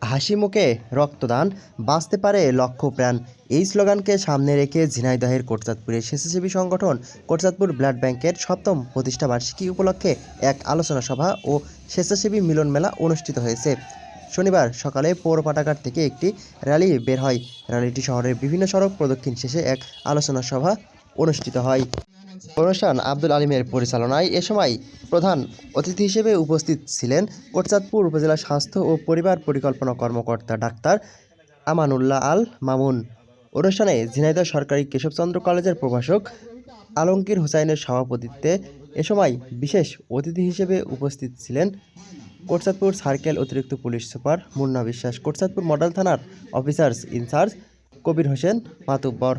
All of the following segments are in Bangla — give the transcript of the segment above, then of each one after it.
হাসি মুখে রক্তদান, বাঁচতে পারে লক্ষ প্রাণ। এই স্লোগানকে সামনে রেখে ঝিনাইদহের কোটচাঁদপুরের স্বেচ্ছাসেবী সংগঠন কোটচাঁদপুর ব্লাড ব্যাংকের ৭ম প্রতিষ্ঠা বার্ষিকী উপলক্ষে এক আলোচনা সভা ও স্বেচ্ছাসেবী মিলন মেলা অনুষ্ঠিত হয়েছে। শনিবার সকালে পৌর পাঠাগার থেকে একটি র্যালি বের হয়। র্যালিটি শহরের বিভিন্ন সড়ক প্রদক্ষিণ শেষে এক আলোচনা সভা অনুষ্ঠিত হয়। অনুষ্ঠান আব্দুল আলিমের পরিচালনায়। এ সময় প্রধান অতিথি হিসেবে উপস্থিত ছিলেন কোটচাঁদপুর উপজেলা স্বাস্থ্য ও পরিবার পরিকল্পনা কর্মকর্তা ডাক্তার আমানুল্লাহ আল মামুন। অনুষ্ঠানে ঝিনাইদহ সরকারি কেশবচন্দ্র কলেজের প্রভাষক আলমগীর হোসাইনের সভাপতিত্বে এ সময় বিশেষ অতিথি হিসেবে উপস্থিত ছিলেন কোটচাঁদপুর সার্কেল অতিরিক্ত পুলিশ সুপার মুন্না বিশ্বাস, কোটচাঁদপুর মডেল থানার অফিসার্স ইনচার্জ কবির হোসেন মাতুব্বর।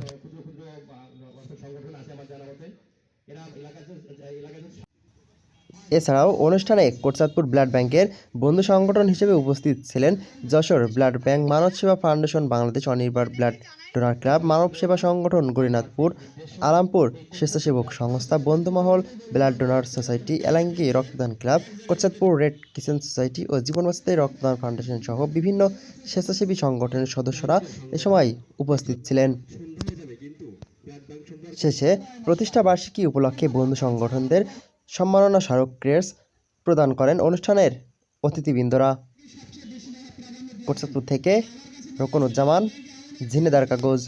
এছাড়াও অনুষ্ঠানে কোটচাঁদপুর ব্লাড ব্যাংকের বন্ধু সংগঠন হিসেবে উপস্থিত ছিলেন যশোর ব্লাড ব্যাংক, মানব সেবা foundation Bangladesh, Anirban blood donor club, মানব সেবা সংগঠন গরিনাথপুর, আলামপুর স্বেচ্ছাসেবক সংস্থা, বন্ধুমহল, ব্লাড ডোনার সোসাইটি, এলাঙ্গি রক্তদান club, Kotchandpur red kitchen society ও জীবন বাঁচাতে রক্তদান ফাউন্ডেশন সহ বিভিন্ন স্বেচ্ছাসেবী সংগঠনের সদস্যরা এ সময় উপস্থিত ছিলেন। শেষে প্রতিষ্ঠা বার্ষিকী উপলক্ষে বন্ধু সংগঠনদের সম্মাননা স্মারক ক্রেস্ট প্রদান করেন অনুষ্ঠানের অতিথিবৃন্দরা। কোটচাঁদপুর থেকে রোকনুজ্জামান, ঝিনেদার কাগজ।